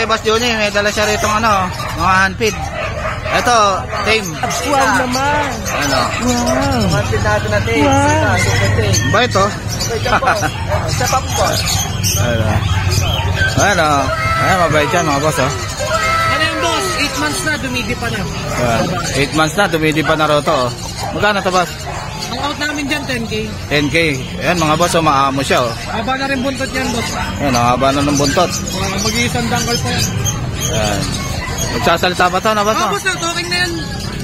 Boss Johnny, may dala siya rito ano, mga handpid. Ito, tame. Wow naman. Ano? Wow. Handpid natin natin. Wow. Super tame. Ba ito? Okay, dyan po. Step up po. Ano? Ayan, mabait yan mga boss, oh. Ano yung boss? 8 months na, dumidi pa na. 8 months na, dumidi pa na rito, oh. Magkano to, boss? Ang out namin dyan, 10K. 10K. Ayan mga boss, oh, maamo siya, oh. Haba na rin buntot yan, boss. Ayan, ang haba na ng buntot. Mag-iisang dangkal pa yan. Ayan. Magsasalita pa to, na boss, oh? Boss na, talking na yan.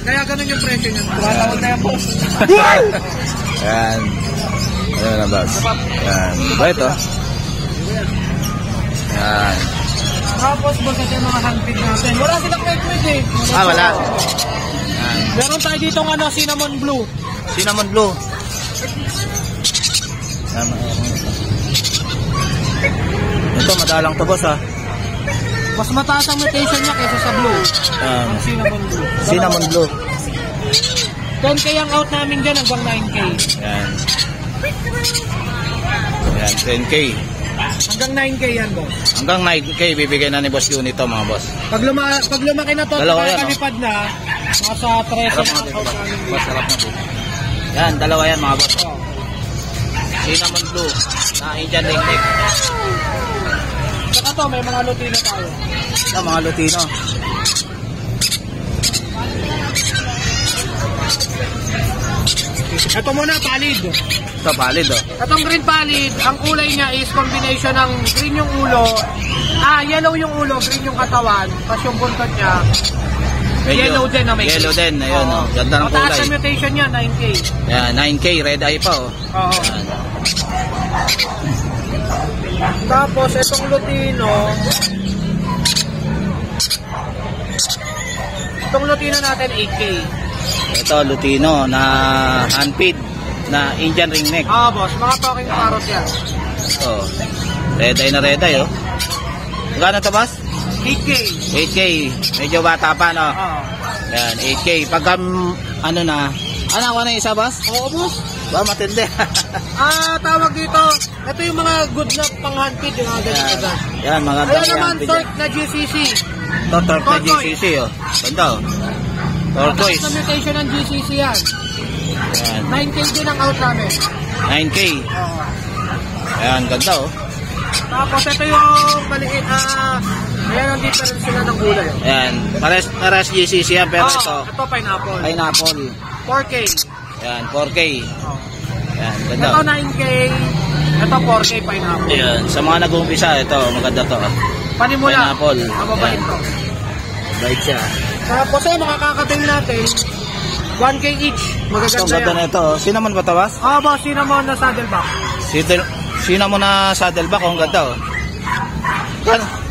Kaya ganun yung presyo niyan. Tumatawag na yan, boss. Ayan. Ayan na, boss. Ayan. Ba ito? Ayan. Tapos, boss, ito yung mga handpid natin. Wala silang kwek-kwek eh. Wala. Ayan. Meron tayo dito ng ano, cinnamon blue. Cinnamon blue. Ito, madalang to, boss, ah. Mas mataas ang mutation niya kaysa sa blue. Ang cinnamon blue. Cinnamon blue. 10K ang out namin dyan hanggang 9K. Ayan. Ayan, 10K. Hanggang 9K yan, boss. Hanggang 9K bibigay na ni Boss Juni to, mga boss. Pag lumaki na to, Dalawa yan, kalipad na, nasa 13 ang out namin dito. Masarap na po. Yan, dalawa yan mga boss. Cinnamon blue na Indian ringneck. Saka to, may mga lutino tayo. Ito, mga Lutino. Ito muna, palid. Ito, palid, oh. Itong green palid, ang kulay niya is combination ng green yung ulo, yellow yung ulo, green yung katawan, tapos yung buntot niya, yellow din na may yellow green. din, ayun, oh. Ganda ng Mataas kulay. ang mutation niya, 9K. Yan, 9K, red eye pa, oh. Oo. Yan. Tapos, itong lutino natin, 8K. Ito, Lutino na handpid na Indian ringneck. Boss, mga talking parrot yan. Oh. Red eye na red eye, oh. Magkano to, boss? 8K. 8K. Medyo bata pa, no? Oo. Yan, 8K. Pagka, ano na, ako na isa, boss? Oo, boss. Ba, matindi. Tawag dito, ito yung mga good na pang-handpid, yung mga ganyan. Yan, mga Ayan naman, torque na GCC. Ito, torque na GCC, oh. Ganda, oh. Tortoise. Mataas na mutation ng GCC yan. Yan. 9K din ang out namin. 9K. Oo. Ayan, ganda, oh. Tapos ito yung maliit, ayan ang difference sila ng kulay. Ayan, pares GCC yan, pero ito, Ito pineapple. pineapple. 4K. Ayan, 4K. Oh. Ayan, ganda. Ito 9K. Ito 4K pineapple. Ayan, sa mga nag-uumpisa, ito, maganda to. Panimula. Pineapple. Mababait Ayan. to. Bait siya. Tapos makakakabil natin, 1K each. Ito, Magaganda ganda yan. na ito. Cinnamon ba ito, boss? Boss, cinnamon na saddleback. Cinnamon na saddleback, oh, ang ganda, oh.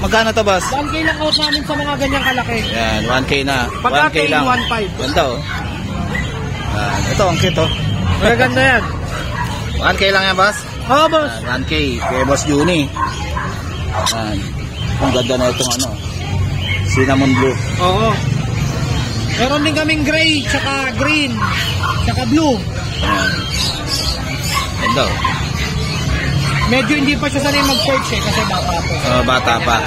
Magkano to, boss? 1K lang out namin sa mga ganyang kalaki. Yan, 1K na. Pagka 1K lang. 1.5. Ganda, oh. Yan, ito, ang cute, oh. Magaganda yan. 1K lang yan, boss? Boss. 1K. Kay Boss Juni. Yan. Ang ganda na itong ano. Cinnamon blue. Oo. Meron din kaming gray, tsaka green, tsaka blue. Yan. Ganda, oh. Medyo hindi pa siya sanay mag-search kasi bata po. Bata pa.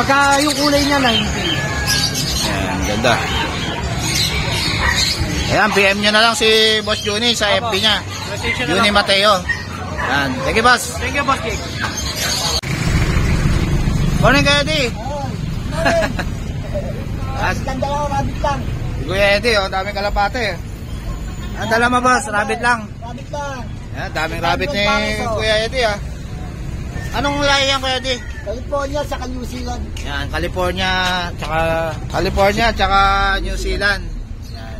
Pagka yung kulay niya 9K. Yan, ganda. Ayan, PM nyo na lang si Boss Juni sa FB niya. Juni Mateo. Yan. Thank you, boss. Thank you, boss Jake. Morning, Kuya Eddie. Rabbit lang. Kuya Eddie, oh, daming kalapate. Ang dala mo, boss, rabbit lang. Rabbit lang. Yan, daming rabbit ni Kuya Eddie, ah. Anong lahi yan, Kuya Eddie? California sa New Zealand. Yan, California, tsaka New Zealand. Yan.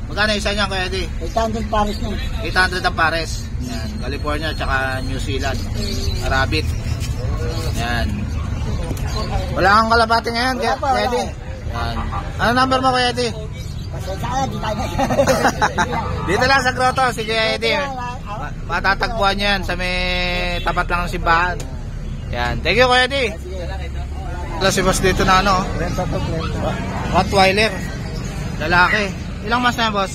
Magkano isa niyan, Kuya Eddie? 800 pares na. 800 ang pares. Yan, California, tsaka New Zealand. Rabbit. Yan. Wala kang kalapate ngayon, Kuya Eddie. Yan. Ano number mo, Kuya Eddie? Pasensya ka, di tayo. Dito lang sa grotto, si Kuya Eddie. Matatagpuan nyo yan sa may tapat lang ng simbahan. Yan. Thank you, Kuya Eddie. Wala si boss dito na ano. Rottweiler. Lalaki. Ilang mas na yan, boss?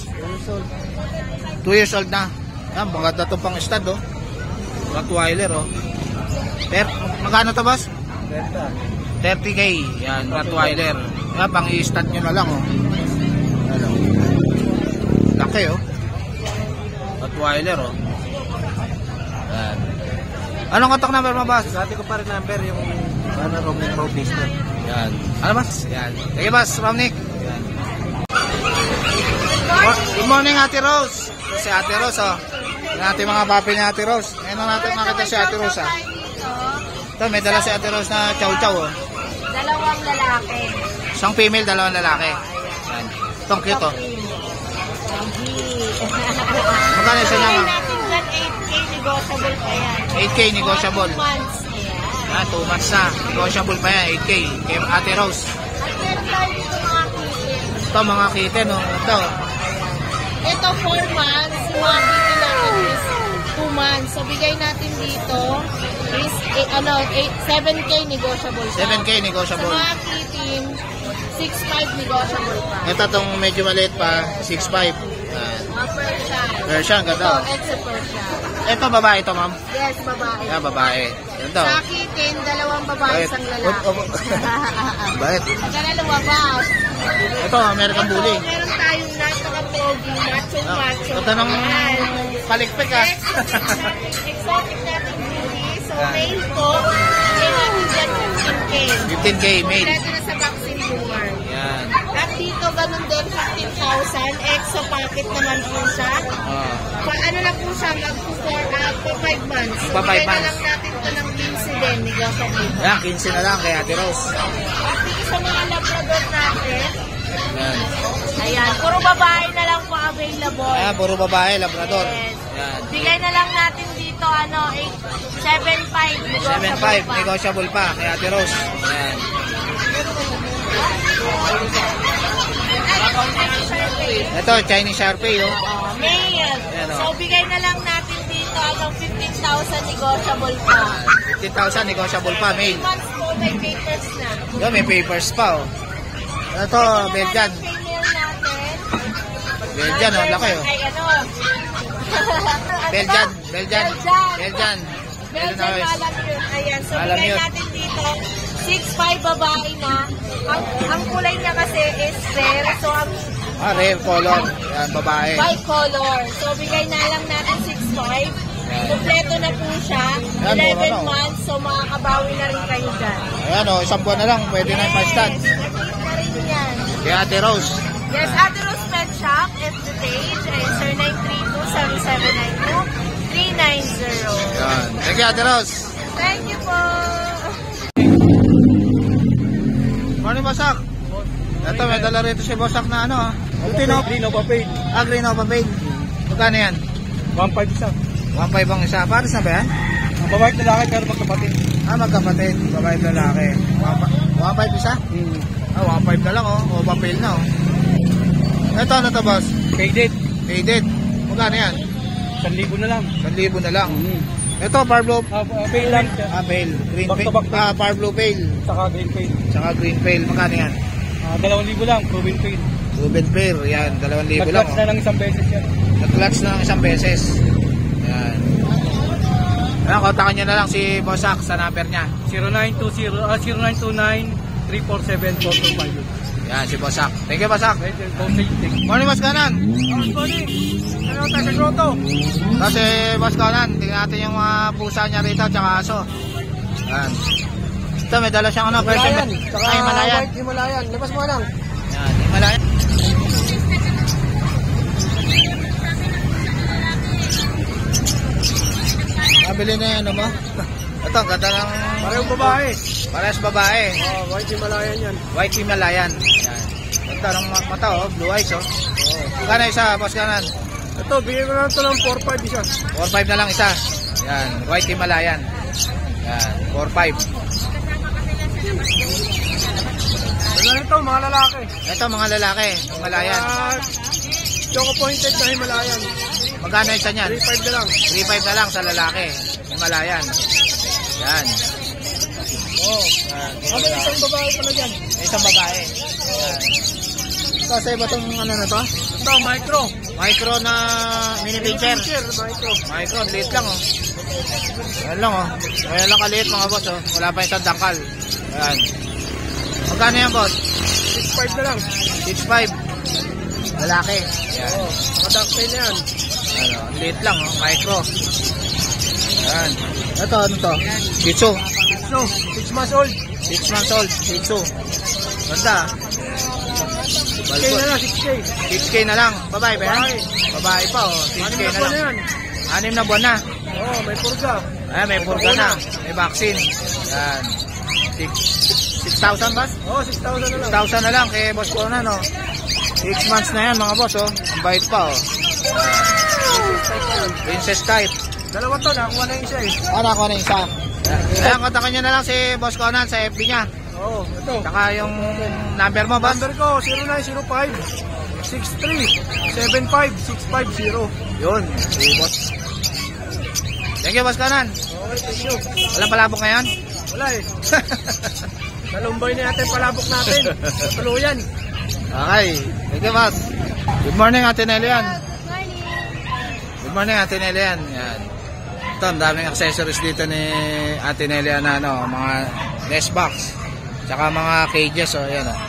2 years old na. Yan, maganda itong pang stud, oh. Rottweiler, oh. Pero, magkano to, boss? 30K. Yan, Rottweiler. Yan, pang i-stat nyo na lang, oh. Ano? Laki, oh. Rottweiler, oh. Yan. Anong contact number mo, boss? Dati ko pa rin number yung Romnick Pro Business. Yan. Ano, boss? Yan. Sige, boss, Romnick. Yan. Good morning, Ate Rose. Ito si Ate Rose, oh. Yan natin mga papi ni Ate Rose. Ngayon na natin makita si Ate Rose, ah. Ito, may dala si Ate Rose na chow-chow, oh. Dalawang lalaki. Isang female, dalawang lalaki. Yan. Itong cute, oh. Magkano isa niya, ma'am? natin dyan 8K, negotiable pa yan. 8K, negotiable. 2 months. Ayan. Yan, 2 months na. Negotiable pa yan, 8K. Kay Ate Rose. At meron tayo dito mga kitten. Ito, mga kitten, oh. Ito. Ito 4 months. Yung mga kitten natin is 2 months. So, bigay natin dito is 7K negotiable pa. 7K, negotiable. Sa mga kitten, 6.5 negotiable pa. Ito, itong medyo maliit pa, 6'5". Yan. Mga Persian. Persian, ganda. Ito, it's a Persian. Ito, babae ito, ma'am. Yes, babae. Yan, babae. Ito. Sa kitten, 2 babae, Bakit? isang lalaki. Bakit? Magkala lumabas. Ito, American Bully. Ito, meron tayong napaka-pogi, macho-macho. Ito nang palikpik, ah. Exotic natin beauty. So, male po, bigay natin dyan 15K. 15K, male. Kompleto na sa vaccine boomer. Yan. At dito, ganun din, 15,000. Exo packet naman po siya. Oh. Ano na po siya, for 5 months. So, Pa 5 bigay na months. lang natin ito ng 15 din, negotiable. Yan, 15 na lang kay Ate Rose. At dito sa mga labrador natin, Yan. ayan, puro babae na lang po available. Ayan, puro babae, Labrador. Yes. Yan. Bigay na lang natin dito, 7.5. 7'5", negotiable pa kay Ate Rose. Yan. Ito, Chinese Sharpei, oh. Male. Ayan, oh. So, bigay na lang natin dito, 15,000 negotiable pa. 15,000, negotiable pa, 3 male. months po, may papers na. Yan, may papers pa, oh. Ito, Belgian. Female natin. Belgian, oh, laki, oh. Ay, ano? Belgian, Belgian. Belgian. Belgian. Belgian Belgian. Malamute. Ayan, so Malamute. bigay natin dito, 6'5 babae na. Ang kulay niya kasi is rare. So, ang Ah, rare color. Yan, babae. bicolor. So, bigay na lang natin 6'5. Kompleto na po siya. Yan, 11 mura na, oh. months. So, makakabawi na rin kayo dyan. Ayan, oh, isang buwan na lang. Pwede na yung pastan. Nakikita na rin yan. Kay Ate Rose. Yes, Ate Rose Pet Shop. At the page is 0932-7792-390. Yan. Thank you, Ate Rose. Thank you po. Morning, Basak. Ito, may dala rito si Basak na ano, ah. Green Nova Paid. Ah, Green Nova Paid. Magkano yan? 1.5 isa. 1.5 ang isa. Pares na ba yan? Ang babae at lalaki pero magkapatid. Ah, magkapatid. Babae at lalaki. 1.5 isa? Ah, 1.5 na lang, oh. Nova Paid na, oh. Ito, ano to, boss? Paid. Faded. Magkano yan? 1,000 na lang. 1,000 na lang. Ito, Parblo. Paid lang. Ah, Pale. Green Back to Pale. back to. Ah, Parblo Pale. Saka green paid. Tsaka Green Pale. Magkano yan? 2,000 lang. Proven paid. Ruben Pair. Yan, 2,000 lang, Nag-clutch oh. na lang isang beses yan. Nag-clutch na ng isang beses. Yan. Ayan, kontakan nyo na lang si Bosak sa number niya. 0947-447-425. Yan, si Bosak. Thank you, Bosak. Thank Morning, Boss Kanan. Ano tayo sa grotto? Kasi, Boss Kanan, tingnan natin yung mga pusa niya rito, tsaka aso. Yan. Ito, may dala siyang ano, Himalayan. Ay, Himalayan. Himalayan. Labas mo lang. Yan, Himalayan. Nabili na yan, ano mo? Ito, ganda ng... Parehong babae. Parehas babae. White Himalayan yan. White Himalayan. Yan. Ganda ng mata, oh. Blue eyes, oh. Kano isa, Boss Kanan? Ito, bigyan ko na ito ng 4.5 isa. 4.5 na lang isa. Yan, White Himalayan. Yan, 4.5. Ano ito, mga lalaki. Ito, mga lalaki, Himalayan. Choco pointed na Himalayan. Magkano isa niyan? 3.5 na lang. 3.5 na lang sa lalaki, Himalayan. Yan. Oh. Ano isang babae pala dyan? Isang babae. Yan. Ito, sa iba itong ano na to? Ito, micro. Micro na mini pincher. Micro. Micro, liit lang, oh. Ayan lang, oh. Ayan lang kaliit, mga boss, oh. Wala pa isang dangkal. Ayan. Magkano yan, boss? 6.5 na lang. 6.5. Lalaki. Yan. Oo, mga dark tail na yan. Ano, liit lang, oh. Micro. Yan. Ito, ano to? Shih Tzu. So, 6 months old. 6 months old. Shih Tzu. Ganda. 6K na lang, 6K. 6K na lang. Babae ba yan? Babae. Babae pa, oh. 6K na lang. yan. 6 na buwan na. Oo, may purga. Ay, may purga na. May vaccine. Yan. 6,000 boss? Oo, 6,000 na lang. 6,000 na lang kay boss ko na, no? 6 months na yan, mga boss, oh. Ang bait pa, oh. Princess type. Dalawa to, nakakuha na yung isa eh. Nakuha na isa. Ayan, kontakin nyo na lang si Boss Conan sa FB niya. Oo, ito. Saka yung number mo, boss. Number ko, 0905-63-75-650. Yun, si Boss. Thank you, Boss Conan. Okay, thank you. Walang palabok ngayon? Wala eh. Nalumbay na natin palabok natin. Tuluyan. Okay, thank you, Boss. Good morning, Ate Nelian. Good morning, Ate Nelian. Yan. Ito, ang daming accessories dito ni Ate Nelian na, ano, mga nest box. Tsaka mga cages, oh, yan, oh.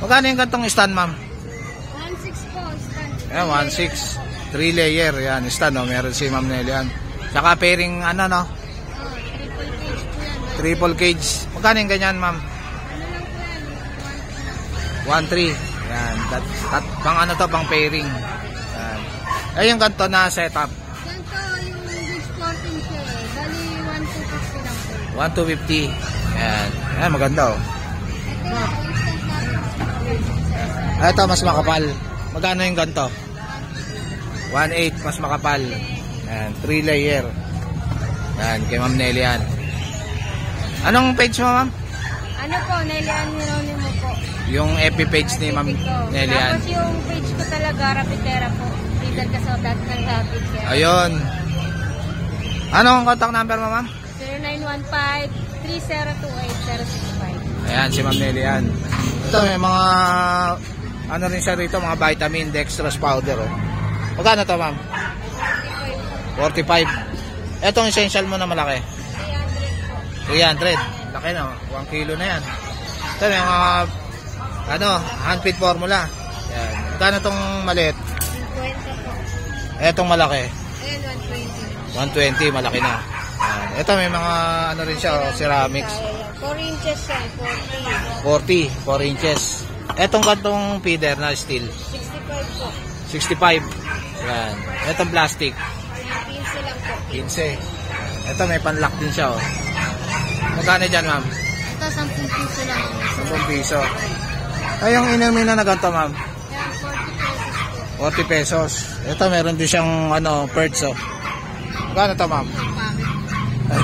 Magkano yung gantong stand, ma'am? 1.6 po, stand. Ayan, 1.6. 3 layer, yan, stand, oh. Meron si Ma'am Nelian. Tsaka pairing, ano, no? Triple cage po yan. Triple cage. Magkano yung ganyan, ma'am? Ano lang po yan? 1.3. Yan, pang ano to, pang pairing. Yan. Ay, yung ganito na setup. Ganito yung big sporting siya eh. Bali, 1.250 lang po. 1,250. Yan. Yan, maganda, oh. Ito, mas makapal. Magkano yung ganito? 1.8, mas makapal. Yan, 3 layer. Yan, kay Ma'am Nelian. Anong page mo, ma'am? Ano po, Nelian Hieronimo po. Yung FB page ni Ma'am Nelian. Tapos yung page ko talaga, Rapidera po. Leader Kasodat ng Rapid. Ayun. Anong contact number mo, ma'am? 0915-3028-065. Ayan, si Ma'am Nelian. Ito, may mga ano rin siya rito, mga vitamin dextrose powder, oh. Magkano to, ma'am? 45. Etong essential mo na malaki. 300. Laki na, 1 kilo na yan. Ito, may mga ano, handfeed formula. Yan. Magkano tong maliit? 50 po. Etong malaki. Ayan, 120, malaki na. Yan. Ito, may mga ano rin siya, oh, ceramics. 4 inches yan, 40, 4 inches. Etong kantong feeder na steel, 65 po. 65. Yan. Etong plastic, 15 lang po. 15. Ito, may panlock din siya, oh. Magkano dyan, ma'am? Ito, 10 piso lang. 10 piso. Ay, yung inumin na ganito, ma'am? Yan, 40 pesos po. 40 pesos. Ito, meron din siyang, ano, perch, oh. Magkano to, ma'am? Ang pangit. 35.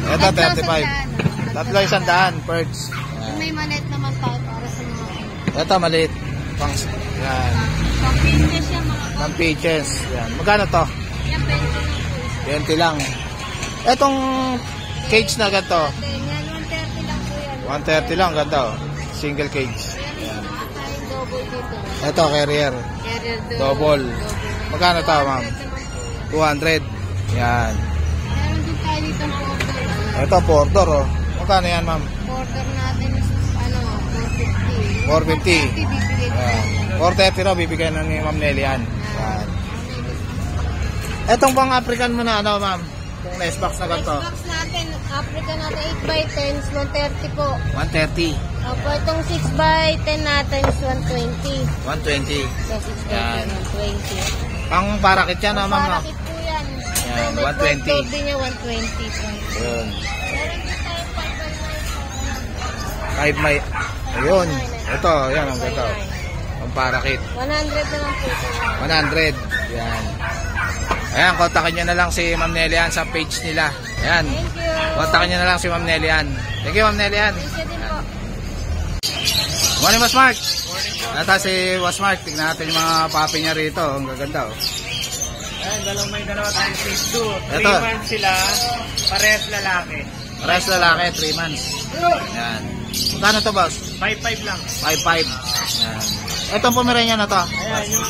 Ito, 35. Tatlo, 100, perch. Yung may manet naman tayo para sa mga... Ito, maliit. Pang, yan. Pang-pinches yan mga Pang peaches. Yan. Magkano to? Yan, 20 lang po. 20 lang. Etong cage na ganito, Yan, 130 lang po yan. 130 lang, ganda, oh. Single cage. Yan, tayong double dito. Ito, carrier. Carrier Double. Magkano to, ma'am? 200. Yan. Meron din tayo dito ang porter. Ito, porter, oh. Magkano yan, ma'am? Porter natin is, 450. 450. Bibigay ko. Yan. 430 raw, bibigyan na ni Ma'am Nelian. Yan. Etong pang African mo na, ano, ma'am? Kung nest box na ganito. Box natin, Africa natin 8x10 is 130 po. 130. Opo, itong 6x10 natin is 120. 120. So, 6x10, Yan. 120. Pang parakit yan, no, ma'am, no? Parakit po yan. Yan, So, may 120. front load din niya, 120. Yun. Meron din tayong 5x9. 5 may... Ayun. Ito, yan, ang ganda. Ang parakit. 100 na lang po ito. 100. Yan. Ayan, kontakin nyo na lang si Ma'am Nelian sa page nila. Ayan. Thank you. Kontakin nyo na lang si Ma'am Nelian. Thank you, Ma'am Nelian. Thank you din po. Morning, Boss Mark. Ito si Boss Mark. Tignan natin yung mga papi niya rito. Ang gaganda, oh. Ayan, may dalawa tayong Shih Tzu. 3 Ito. months sila, parehas lalaki. Parehas lalaki, 3 months. Ayan. Magkano to, boss? 5.5 lang. 5.5. Ayan. Itong Pomeranian na to. Ayan, yung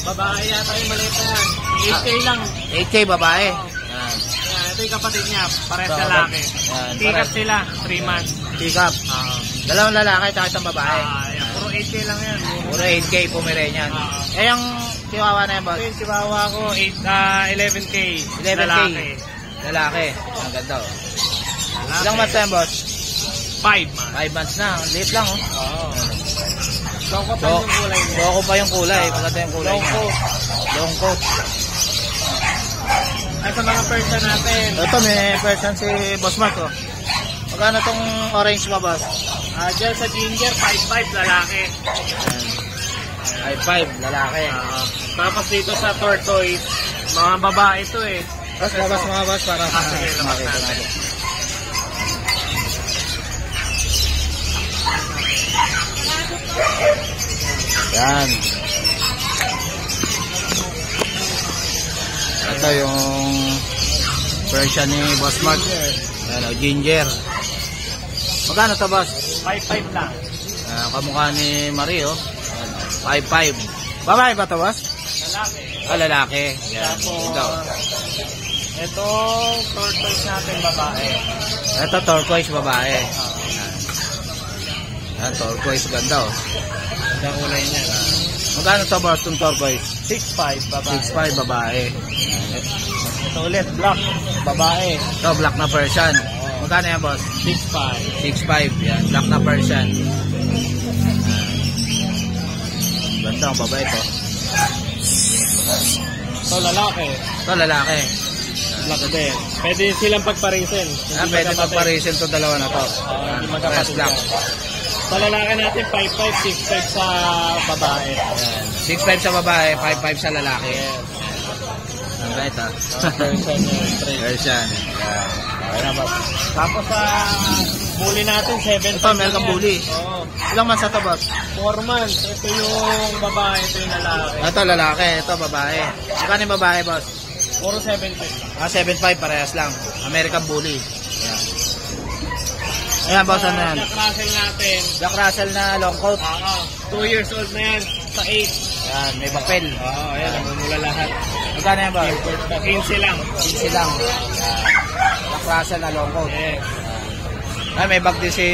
babae yata yung maliit na yan. 8K lang. 8K babae. Ayan. Ayan, ito yung kapatid niya, pares Ito, lalaki. yan, Pick up pares. sila, 3 months. Pick up. Dalawang lalaki tsaka isang babae. Yan, puro 8K lang yan. Puro 8K Pomeranian. Eh, yung chihuahua na yan, boss? Yung chihuahua ko, 11K. 11K. Lalaki. Lalaki. Ang ganda, oh. Lalaki. Ilang months na yan, boss? 5 months. 5 months na. Ang liit lang, oh. Oo. Choco pa So, yung kulay niya. Choco pa yung kulay. Maganda yung kulay Long niya. coat. Long coat. Ay, sa mga person natin. Ito, may person si Boss Mark, oh. Magkano tong orange mo, boss? Diyan sa ginger, 5'5", lalaki. 5'5", lalaki. Tapos dito sa tortoise, mga babae ito eh. Tapos labas mga boss para sige, labas makita natin. natin. Yan. Ito yung version ni Boss Mark. Ano, ginger. Magkano to, boss? 5'5" lang. Kamukha ni Marie, oh. 5'5". Babae ba to, boss? Lalaki. Lalaki. Yan. Tapos, Ito. ito, tortoise natin babae. Ito, turquoise babae. Yan, turquoise. Ganda, oh. Ganda kulay niya. Magkano to, boss, itong turquoise? 6'5", babae. 6'5", babae. Ito ulit, black, babae. Ito, black na Persian. Magkano yan, boss? 6'5". 6'5". Yan, black na Persian. Ganda ang babae to. Ito lalaki, Ito, lalaki. black din. Pwede silang pagparisin. Pwede magparisin to dalawa na to. Hindi Parehas magkapatid black. yan. Sa lalaki natin, 5'5", 6'5" sa babae. Yan. 6'5 sa babae, 5'5 sa lalaki. Ang right, ha? Persian yung straight. Persian. Yan. Okay na, boss. Tapos sa bully natin, 7'5". Ito, American Bully. Oo. Ilang months na to, boss? 4 months. Ito yung babae, ito yung lalaki. Ito, lalaki. Ito, babae. Magkano yung babae, boss? Puro 7'5". 7'5", parehas lang. American Bully. Yan. Ayan, boss, ano yan? Jack Russell natin. Jack Russell na long coat. 2 years old na yan. Sa 8. Yan, may papel. Oo, ayan. Namumula lahat. Magkano yan, boss? 15 lang. 15 lang. Yan. Jack Russell na long coat. Yes. Ay, may bag din si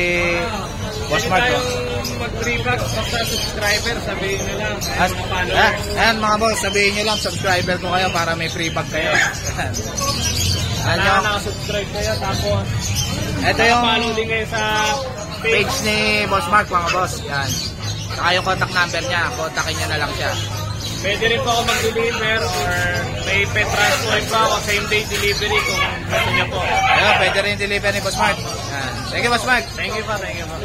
Boss Mark. Pwede Oh. tayong mag-free bag basta subscriber. Sabihin nyo lang. Ayan, mga followers. Ayan, mga boss, sabihin nyo lang, subscriber ko kayo para may free bag kayo. Ayan nyo. Nakasubscribe kayo. Tapos, Ito yung follow din kayo sa page ni Boss Mark, mga boss. Yan. Saka yung contact number niya, kontakin nyo na lang siya. Pwede rin po ako mag-deliver or may pet transport pa ako, same day delivery kung gusto niyo po. Ayun, pwede rin deliver ni Boss Mark. Yan. Thank you, Boss Mark. Thank you po, thank you po.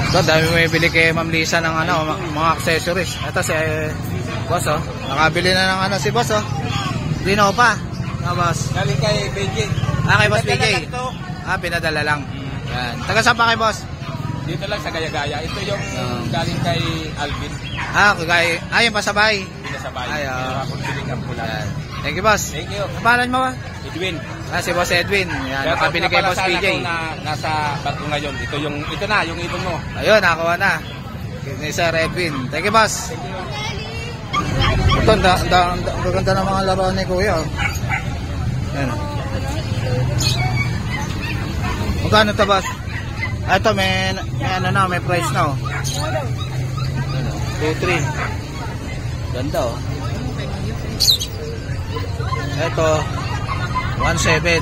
Ito, dami may bili kay Ma'am Lisa ng ano, mga accessories. Ito si Boss, oh. Nakabili na ng ano si Boss, oh. Dino pa. Boss. Galing kay Beijing. Kay Boss PJ. Pinadala lang. Yan. Taga saan pa kay Boss? Dito lang sa Gaya-Gaya. Ito yung galing kay Alvin. Kagaya. Yung pasabay. Pinasabay. Ay, Pinakapiling ang pula. Yan. Thank you, Boss. Thank you. Ang pangalan mo ba? Edwin. Si Boss Edwin. Yan. Nakabili kay Boss PJ. Na nasa bato ngayon. Ito na, yung ibon mo. Ayun, nakakuha na. Ni Sir Edwin. Thank you, Boss. Ito, ang gaganda ng mga laro ni Kuya. Yan. Magkano ito, Boss? Ito, may ano na, may price na, oh. 2-3. Ganda, oh. Ito, 1-7.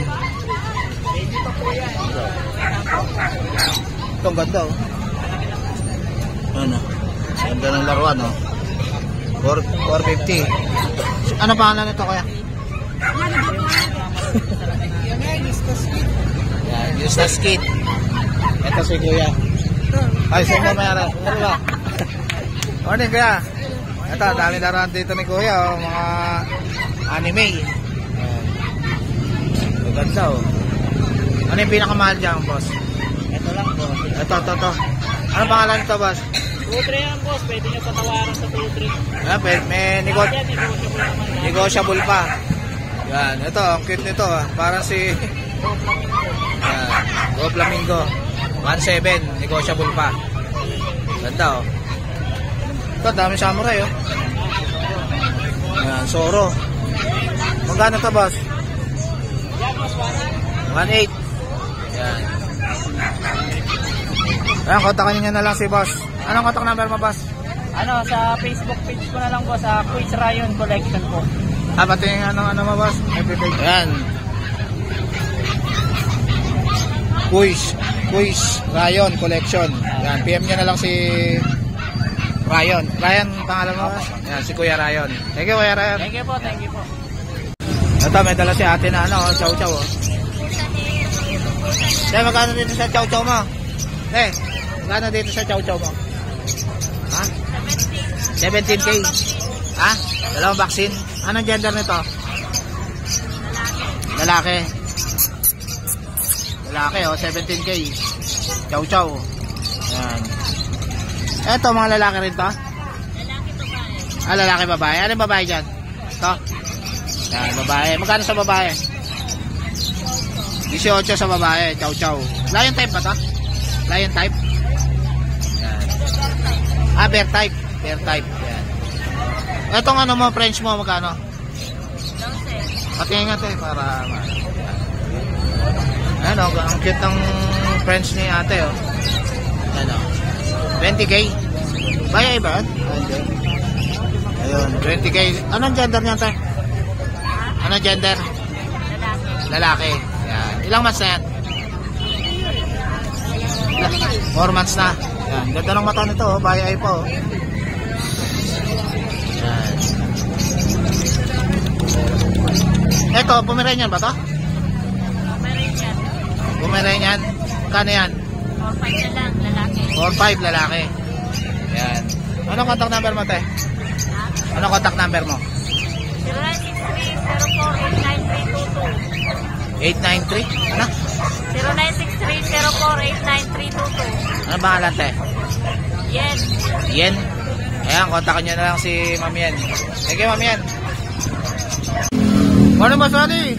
Ito, ang ganda, oh. Ano? Ganda ng laruan, oh. 450. Ano pangalan nito, Kuya? Yan, Eustace Kid. Ito si Kuya. Ay, sino mayroon? Ano ba? Morning, Kuya. Ito, dami laruan dito ni Kuya, oh. Mga anime. Maganda, oh. Ano yung pinakamahal dyan, boss? Ito lang po. Ito. Ano pangalan nito, boss? 2-3 yan, boss. Pwede nyo patawaran sa 2-3. May negotiable pa. Yan, ito, ang cute nito, ah. Parang si Go Flamingo. 1.7, negotiable pa. Ganda, oh. Ito, dami samurai, oh. Yan, Zoro. Magkano to, boss? 1.8. Yan. Ayan, kontakin nyo na lang si boss. Anong contact number mo, boss? Ano, sa Facebook page ko na lang po, sa Quiz Rayon Collection po. Pati yung ano mo, boss? Ayan. Quiz Rayon Collection. Yan, PM nyo na lang si Rayon. Ryan, pangalan mo, boss? Yan, si Kuya Rayon. Thank you, Kuya Rayon. Thank you po, thank you po. Ito, may dala si ate na ano, chow chow. Tay, magkano dito sa chow chow mo? Tay, magkano dito sa chow chow mo? Ha? 17K. Ha? Dalawang vaccine. Anong gender nito? Lalaki. Lalaki, oh, 17K. Chow chow. Yan. Eto, mga lalaki rin to? Lalaki babae. Anong babae dyan? Ito? Yan, babae. Magkano sa babae? 18 sa babae. Chow chow. Lion type ba to? Lion type? Yan. Bear type. Bear type. Yan. Etong ano mo, French mo, magkano? 12. Patingin nga to eh, para ano, ang cute ng French ni ate, oh. Ano? 20K? Bayay ba? Ayun, 20K. Anong gender niyan, te? Anong gender? Lalaki. Yan. Ilang months na yan? 4 months na. Yan. Ganda ng mata nito, oh. Bayay po, oh. Yan. Ito, Pomeranian ba to? Pomeranian. Kano yan? 4-5 na lang, lalaki. 4-5 lalaki. Yan. Anong contact number mo, te? Anong contact number mo? 0963-04-89322. 893? Ano? 0963-04-89322. Ano pangalan, te? Yes. Yen? Ayan, kontakin nyo na lang si Ma'am Yen. Thank you, Ma'am Yen. Ano, Boss Rolly?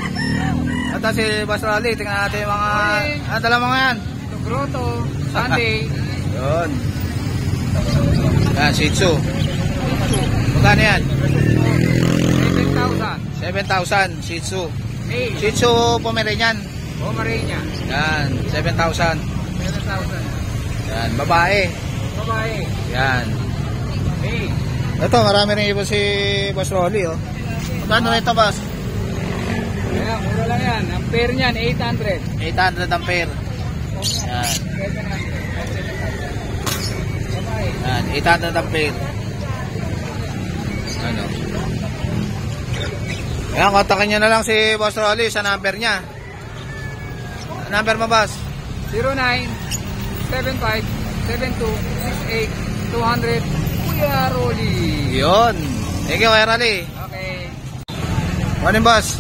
Ito si Boss Rolly. Tingnan natin yung mga... Ano tala mga yan? Grotto, Sunday. Yun. Yan, Shih Tzu. Magkano yan? 7,000. 7,000 Shih Tzu. Hey, Shih Tzu Pomeranian. Pomeranian. Yan, 7,000. 7,000. Yan, babae. Babae. Yan. Hey. Ito, marami rin ibo si Boss Rolly, oh. Magkano rin ito, boss? Ayan, mura lang yan. Ang pair niyan, 800. 800 ang pair. Yan. Yan, 800 ang pair. Ano? Ayan, kontakin nyo na lang si Boss Rolly sa number niya. Number mo, boss? 0975-7268-200 Kuya Rolly. Yun. Thank you, Kuya Rolly. Okay. Morning, boss.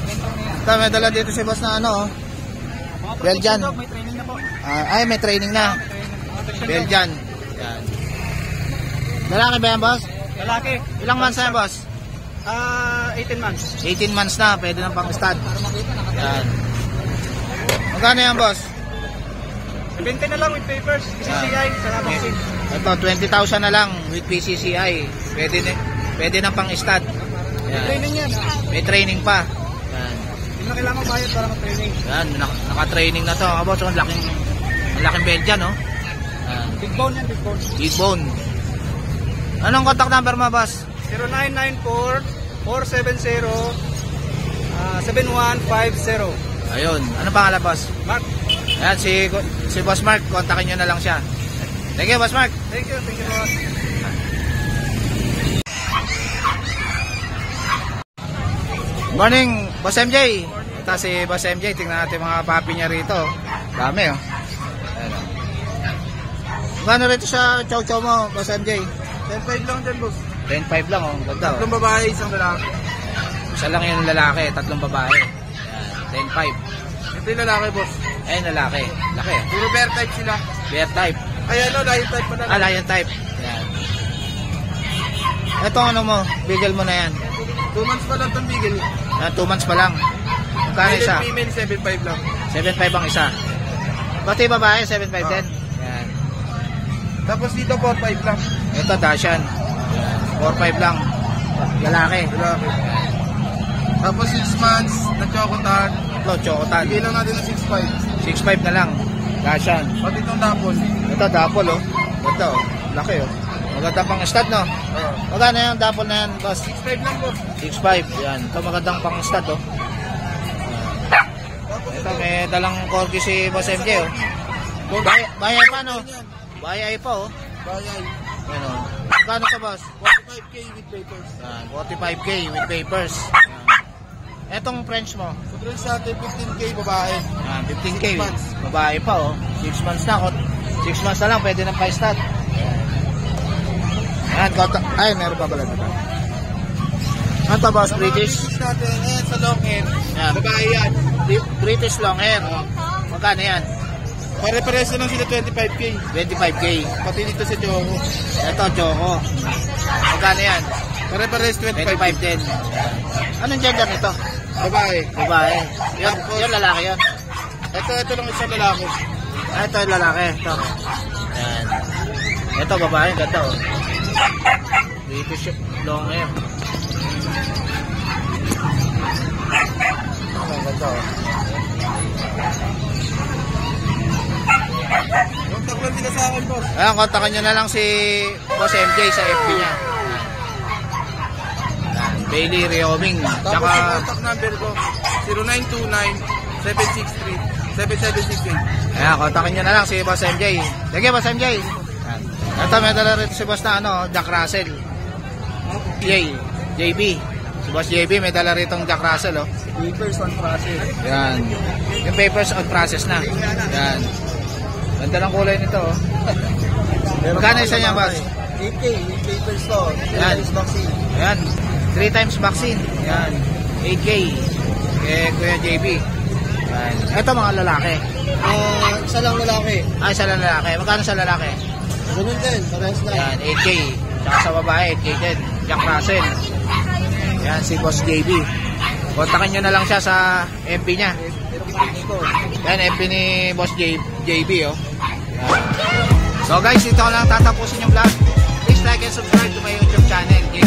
Ito, may dala dito si boss na ano, oh. Belgian. May training na po. Ay, may training na. Belgian. Yan. Lalaki ba yan, boss? Lalaki. Ilang months na yan, boss? 18 months. 18 months na. Pwede ng pang-stud. Yan. Magkano yan, boss? 20 na lang with papers. PCCI. Salamat din. Ito, 20,000 na lang with PCCI. Pwede ng pang-stud. Yan. Training yan. May training pa. Yan. Hindi na kailangan bayad para mag-training. Yan, naka-training na to. Boss, ang laking Belgian, no? Yan. Big bone yan, big bone. Big bone. Anong contact number mo, boss? 0994-470-7150. Ayun. Ano pangalan, boss? Mark. Ayan, si Boss Mark. Kontakin nyo na lang siya. Thank you, Boss Mark. Thank you boss. Morning, Boss MJ. Ito si Boss MJ. Tingnan natin mga papi niya rito. Dami, oh. Ayan, oh. Gano rito sa chow-chow mo, Boss MJ? 10.5 lang din, boss. 10.5 lang, oh. Ganda, oh. Tatlong babae, isang lalaki. Isa lang yung lalaki, tatlong babae. Ayan, 10.5. Ito yung lalaki, boss. Ayun, lalaki. Laki, oh. Puro bear type sila. Bear type. Ay, ano, lion type pa na. Lion type. Ayan. Ito ano mo, bigel mo na yan. 2 months pa lang itong bigil. 2 months pa lang. Magkano isa? Female, 7.5 lang. 7.5 ang isa. Pati babae, 7.5 din. Yan. Tapos dito, 4.5 lang. Ito, Dashan. 4.5 lang. Lalaki. Lalaki. Tapos 6 months na chocotar, tatlo, chokotan. Bigay lang natin ng 6.5. 6.5 na lang. Kasyan. Pati itong dapol. Ito, dapol, oh. Ito, oh. Laki, oh. Maganda pang stud, no? Oo. Magkano yan, dapol na yan, boss? 6.5 lang po. 6.5. Yan. Ito, magandang pang stud, oh. Ito, may dalang corgi si Boss MJ, oh. Bayay pa, no? Bayay pa, oh. Bayay. Yan, oh. Magkano ka, boss? 45K with papers. Yan, 45K with papers. Yan. Etong French mo? Sobrang sa atin, 15K babae. Yan, 15K. 6 months. Babae pa, oh. 6 months na, 6 months na lang, pwede ng pa-stud. Yan, ay, meron pa pala dito. Ano to, boss? British? British natin, ayan sa long hair. Yan. Babae yan. British long hair. Magkano yan? Pare-pares na lang sila 25K. 25K. Pati dito sa Joho. Ito, Choco. Magkano yan? Pare-pares 25K. 25 din. Anong gender nito? Babae. Babae. Yun lalaki yun. Ito lang isang lalaki. Ah, ito yung lalaki. Ito. Yan. Ito, babae. Ganda, oh. British long hair. Ganda, oh. Contact lang sila sa akin, boss. Ayan, kontakin nyo na lang si Boss MJ sa FB niya. Bailey Reoming. Tapos Tsaka, yung contact number ko, 0929-763-7768. ayan, kontakin nyo na lang si Boss MJ. Sige, Boss MJ. Ayan. Ito, may dala rito si Boss na, Jack Russell. JB. Si Boss JB, may dala rito Jack Russell, oh. Papers on process. Yan. Yung papers on process na. Yan. Ganda ng kulay nito, oh. Magkano isa niya, boss? 8K, with papers to. Yan. Papers vaccine. Ayan. 3 times vaccine. Yan. 8K. Kuya JB. Yan. Ito mga lalaki. Isa lang lalaki. Isa lang lalaki. Magkano sa lalaki? Ganun din, parehas na. Yan. 8K. Tsaka sa babae, 8K din. Jack Russell. Yan, si Boss JB. Kontakin nyo na lang siya sa FB niya. Yan, FB ni Boss JB, oh. Yan. So guys, dito ko lang tatapusin yung vlog. Please like and subscribe to my YouTube channel, King